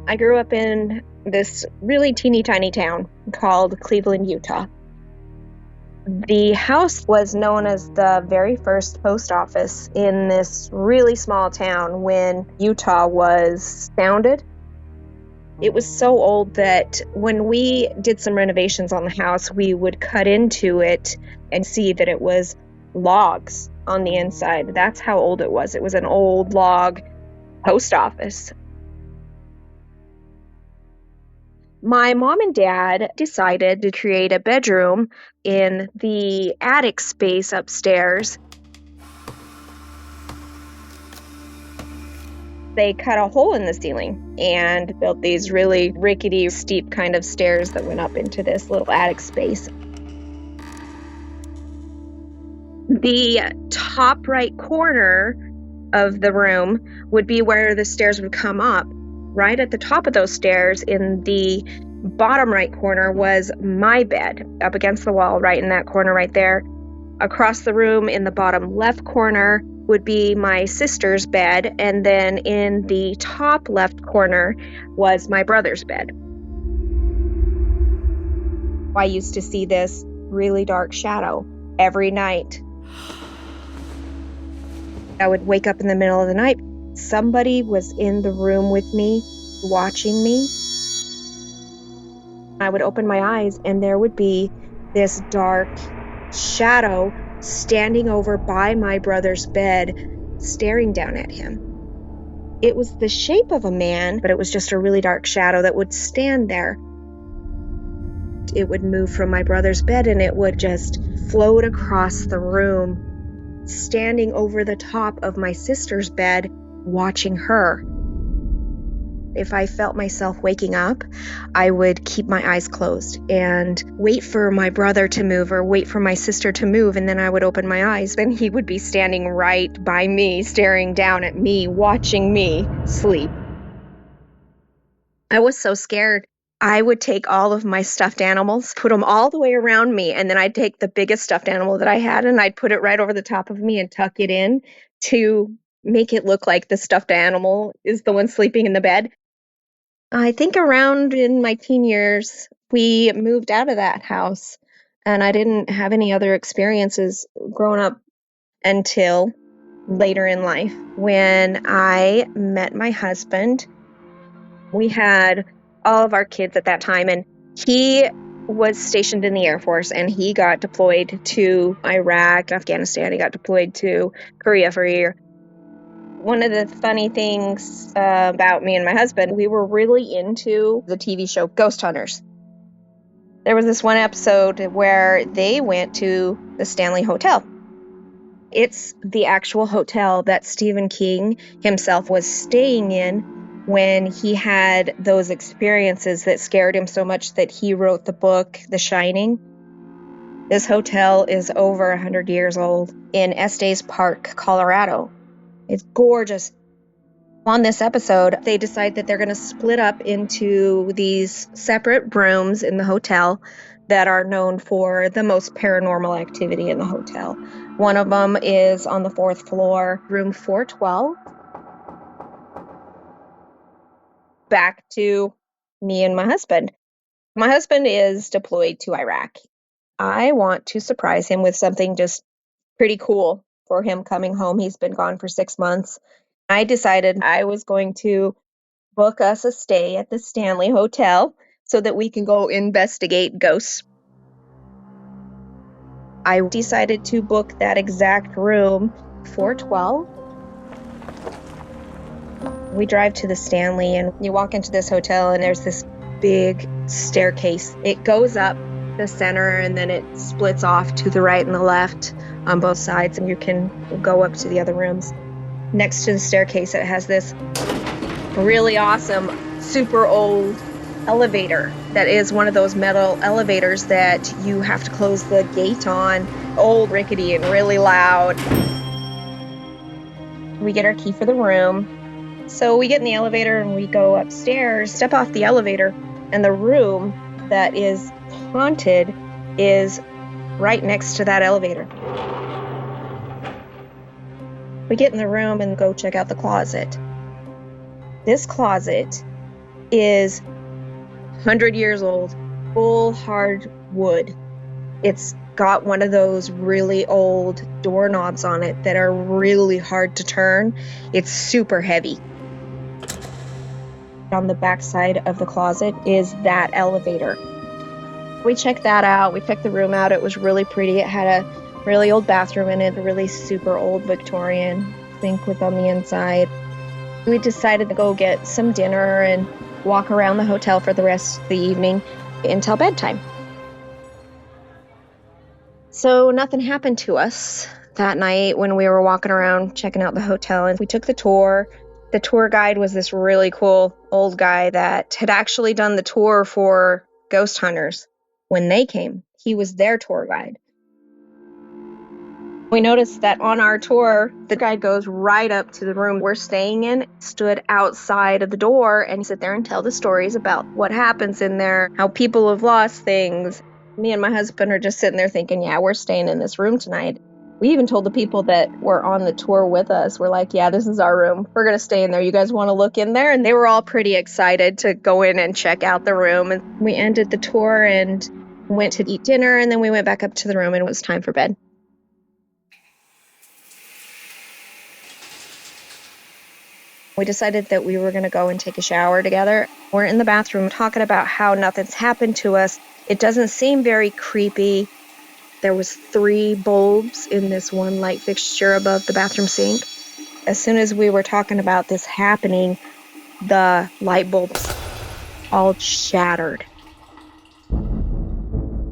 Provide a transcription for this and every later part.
I grew up in this really teeny tiny town called Cleveland, Utah. The house was known as the very first post office in this really small town when Utah was founded. It was so old that when we did some renovations on the house, we would cut into it and see that it was logs on the inside. That's how old it was. It was an old log post office. My mom and dad decided to create a bedroom in the attic space upstairs. They cut a hole in the ceiling and built these really rickety, steep kind of stairs that went up into this little attic space. The top right corner of the room would be where the stairs would come up. Right at the top of those stairs in the bottom right corner was my bed, up against the wall, right in that corner right there. Across the room in the bottom left corner would be my sister's bed, and then in the top left corner was my brother's bed. I used to see this really dark shadow every night. I would wake up in the middle of the night. Somebody was in the room with me, watching me. I would open my eyes and there would be this dark shadow standing over by my brother's bed, staring down at him. It was the shape of a man, but it was just a really dark shadow that would stand there. It would move from my brother's bed and it would just float across the room, standing over the top of my sister's bed, watching her. If I felt myself waking up, I would keep my eyes closed and wait for my brother to move or wait for my sister to move, and then I would open my eyes. Then he would be standing right by me, staring down at me, watching me sleep. I was so scared. I would take all of my stuffed animals, put them all the way around me, and then I'd take the biggest stuffed animal that I had and I'd put it right over the top of me and tuck it in to make it look like the stuffed animal is the one sleeping in the bed. I think around in my teen years, we moved out of that house, and I didn't have any other experiences growing up until later in life. When I met my husband, we had all of our kids at that time, and he was stationed in the Air Force, and he got deployed to Iraq, Afghanistan. He got deployed to Korea for a year. One of the funny things about me and my husband, we were really into the TV show Ghost Hunters. There was this one episode where they went to the Stanley Hotel. It's the actual hotel that Stephen King himself was staying in when he had those experiences that scared him so much that he wrote the book, The Shining. This hotel is over 100 years old in Estes Park, Colorado. It's gorgeous. On this episode, they decide that they're going to split up into these separate rooms in the hotel that are known for the most paranormal activity in the hotel. One of them is on the 4th floor, room 412. Back to me and my husband. My husband is deployed to Iraq. I want to surprise him with something just pretty cool for him coming home. He's been gone for 6 months. I decided I was going to book us a stay at the Stanley Hotel so that we can go investigate ghosts. I decided to book that exact room, 412. We drive to the Stanley and you walk into this hotel and there's this big staircase. It goes up the center and then it splits off to the right and the left on both sides, and you can go up to the other rooms. Next to the staircase, it has this really awesome, super old elevator that is one of those metal elevators that you have to close the gate on. Old, rickety, and really loud. We get our key for the room. So we get in the elevator and we go upstairs, step off the elevator, and the room that is haunted is right next to that elevator. We get in the room and go check out the closet. This closet is 100 years old, full hard wood. It's got one of those really old doorknobs on it that are really hard to turn. It's super heavy. On the back side of the closet is that elevator. We checked that out. We checked the room out. It was really pretty. It had a really old bathroom in it, a really super old Victorian sink was on the inside. We decided to go get some dinner and walk around the hotel for the rest of the evening until bedtime. So nothing happened to us that night when we were walking around checking out the hotel, and we took the tour. The tour guide was this really cool old guy that had actually done the tour for ghost hunters when they came. He was their tour guide. We noticed that on our tour, the guide goes right up to the room we're staying in, stood outside of the door, and sit there and tell the stories about what happens in there, how people have lost things. Me and my husband are just sitting there thinking, yeah, we're staying in this room tonight. We even told the people that were on the tour with us, we're like, yeah, this is our room. We're going to stay in there. You guys want to look in there? And they were all pretty excited to go in and check out the room. And we ended the tour and went to eat dinner, and then we went back up to the room and it was time for bed. We decided that we were going to go and take a shower together. We're in the bathroom talking about how nothing's happened to us. It doesn't seem very creepy. There was 3 bulbs in this one light fixture above the bathroom sink. As soon as we were talking about this happening, the light bulbs all shattered.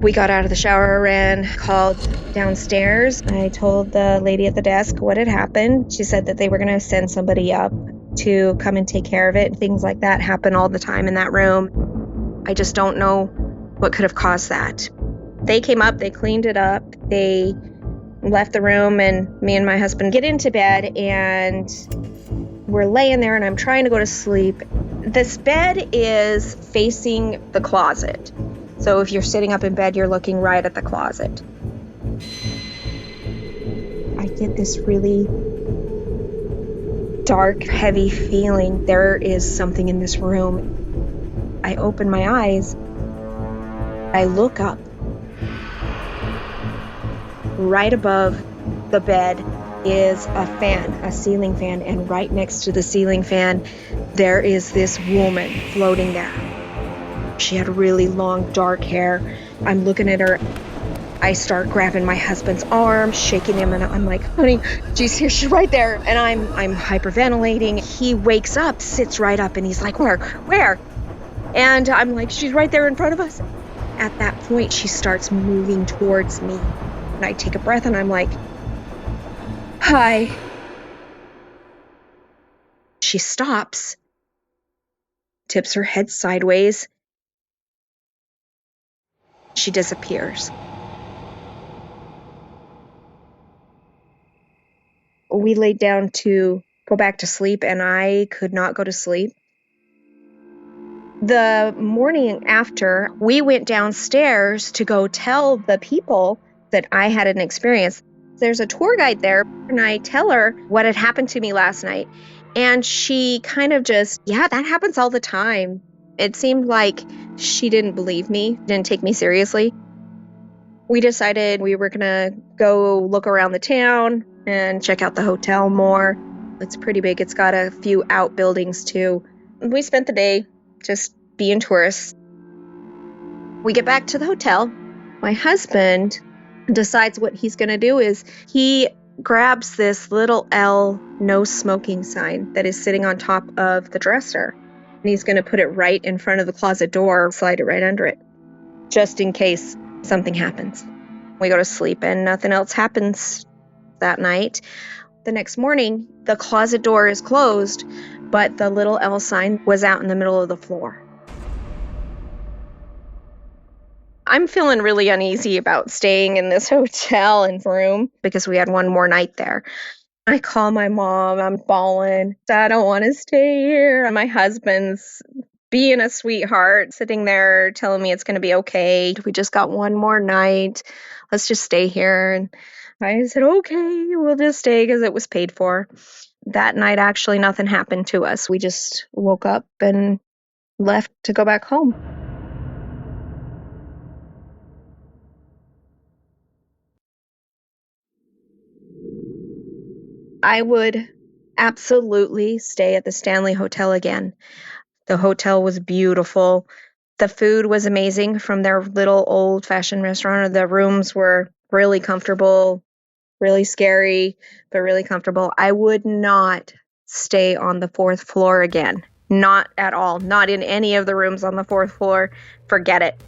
We got out of the shower and called downstairs. I told the lady at the desk what had happened. She said that they were going to send somebody up to come and take care of it. Things like that happen all the time in that room. I just don't know what could have caused that. They came up, they cleaned it up, they left the room, and me and my husband get into bed, and we're laying there, and I'm trying to go to sleep. This bed is facing the closet. So if you're sitting up in bed, you're looking right at the closet. I get this really dark, heavy feeling. There is something in this room. I open my eyes. I look up. Right above the bed is a fan, a ceiling fan, and right next to the ceiling fan, there is this woman floating there. She had really long, dark hair. I'm looking at her. I start grabbing my husband's arm, shaking him, and I'm like, honey, she's here, she's right there. And I'm hyperventilating. He wakes up, sits right up, and he's like, where? And I'm like, she's right there in front of us. At that point, she starts moving towards me. And I take a breath, and I'm like, hi. She stops, tips her head sideways. She disappears. We laid down to go back to sleep, and I could not go to sleep. The morning after, we went downstairs to go tell the people that I had an experience. There's a tour guide there, and I tell her what had happened to me last night. And she kind of just, yeah, that happens all the time. It seemed like she didn't believe me, didn't take me seriously. We decided we were going to go look around the town and check out the hotel more. It's pretty big. It's got a few outbuildings too. We spent the day just being tourists. We get back to the hotel. My husband decides what he's going to do is he grabs this little L no smoking sign that is sitting on top of the dresser. And he's going to put it right in front of the closet door, slide it right under it, just in case something happens. We go to sleep and nothing else happens that night. The next morning, the closet door is closed, but the little L sign was out in the middle of the floor. I'm feeling really uneasy about staying in this hotel and room because we had one more night there. I call my mom, I'm bawling. I don't want to stay here. My husband's being a sweetheart, sitting there telling me it's going to be okay. We just got one more night. Let's just stay here. And I said, okay, we'll just stay because it was paid for. That night, actually, nothing happened to us. We just woke up and left to go back home. I would absolutely stay at the Stanley Hotel again. The hotel was beautiful. The food was amazing from their little old-fashioned restaurant. The rooms were really comfortable, really scary, but really comfortable. I would not stay on the fourth floor again. Not at all. Not in any of the rooms on the fourth floor. Forget it.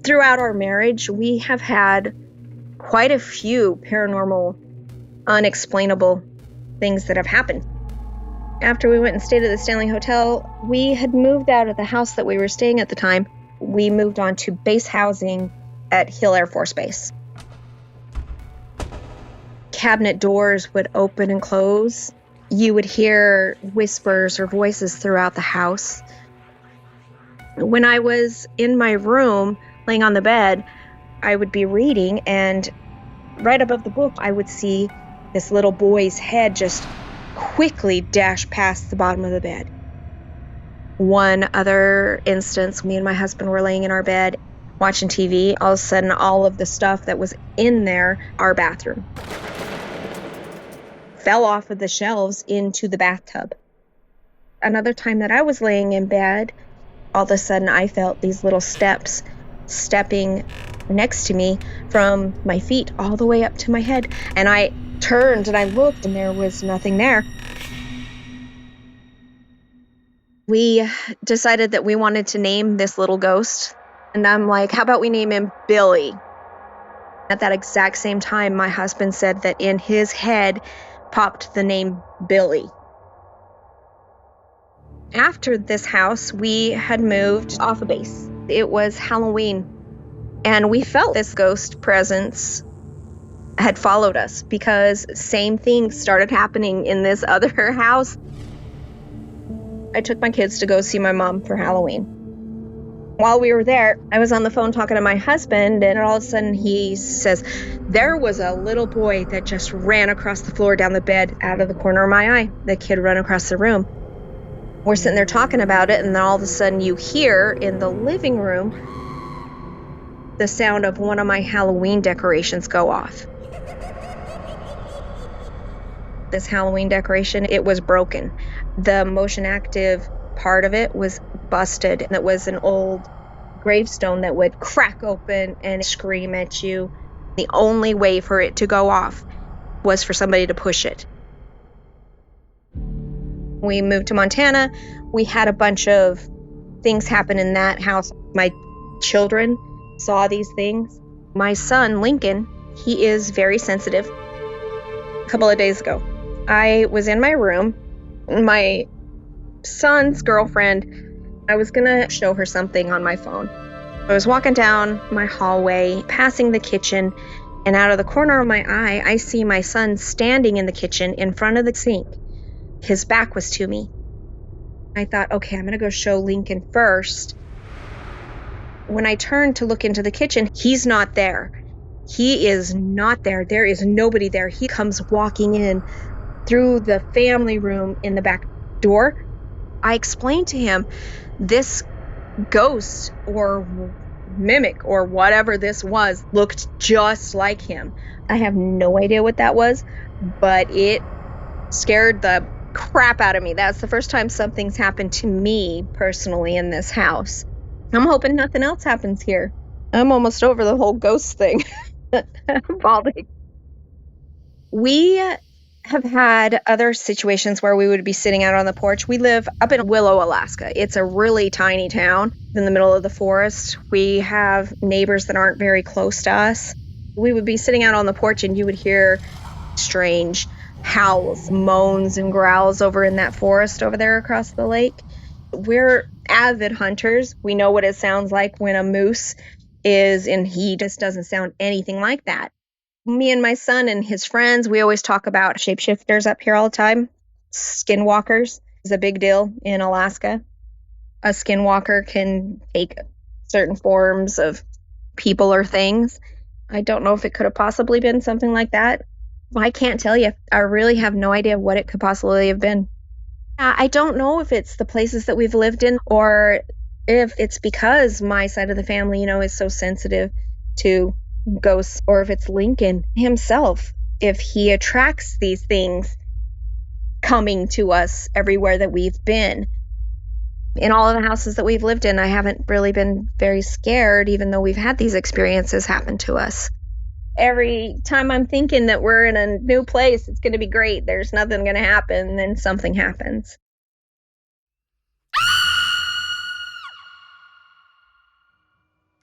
Throughout our marriage, we have had quite a few paranormal, unexplainable things that have happened. After we went and stayed at the Stanley Hotel, we had moved out of the house that we were staying at the time. We moved on to base housing at Hill Air Force Base. Cabinet doors would open and close. You would hear whispers or voices throughout the house. When I was in my room, laying on the bed, I would be reading, and right above the book, I would see this little boy's head just quickly dash past the bottom of the bed. One other instance, me and my husband were laying in our bed watching TV. All of a sudden, all of the stuff that was in there, our bathroom, fell off of the shelves into the bathtub. Another time that I was laying in bed, all of a sudden I felt these little steps stepping next to me from my feet all the way up to my head. And I turned and I looked, and there was nothing there. We decided that we wanted to name this little ghost. And I'm like, how about we name him Billy? At that exact same time, my husband said that in his head popped the name Billy. After this house, we had moved off a base. It was Halloween, and we felt this ghost presence had followed us because same things started happening in this other house. I took my kids to go see my mom for Halloween. While we were there, I was on the phone talking to my husband, and all of a sudden he says, there was a little boy that just ran across the floor down the bed out of the corner of my eye. The kid ran across the room. We're sitting there talking about it, and then all of a sudden you hear in the living room the sound of one of my Halloween decorations go off. This Halloween decoration, it was broken. The motion active part of it was busted. It was an old gravestone that would crack open and scream at you. The only way for it to go off was for somebody to push it. We moved to Montana. We had a bunch of things happen in that house. My children saw these things. My son, Lincoln, he is very sensitive. A couple of days ago, I was in my room. My son's girlfriend, I was going to show her something on my phone. I was walking down my hallway, passing the kitchen, and out of the corner of my eye, I see my son standing in the kitchen in front of the sink. His back was to me. I thought, okay, I'm going to go show Lincoln first. When I turned to look into the kitchen, he's not there. He is not there. There is nobody there. He comes walking in through the family room in the back door. I explained to him, this ghost or mimic or whatever this was looked just like him. I have no idea what that was, but it scared the crap out of me. That's the first time something's happened to me personally in this house. I'm hoping nothing else happens here. I'm almost over the whole ghost thing. Balding. We have had other situations where we would be sitting out on the porch. We live up in Willow, Alaska. It's a really tiny town in the middle of the forest. We have neighbors that aren't very close to us. We would be sitting out on the porch and you would hear strange howls, moans, and growls over in that forest over there across the lake. We're avid hunters. We know what it sounds like when a moose is, and he just doesn't sound anything like that. Me and my son and his friends, we always talk about shapeshifters up here all the time. Skinwalkers is a big deal in Alaska. A skinwalker can take certain forms of people or things. I don't know if it could have possibly been something like that. I can't tell you. I really have no idea what it could possibly have been. I don't know if it's the places that we've lived in or if it's because my side of the family, is so sensitive to ghosts, or if it's Lincoln himself, if he attracts these things coming to us everywhere that we've been. In all of the houses that we've lived in, I haven't really been very scared, even though we've had these experiences happen to us. Every time I'm thinking that we're in a new place, it's going to be great, there's nothing going to happen, then something happens.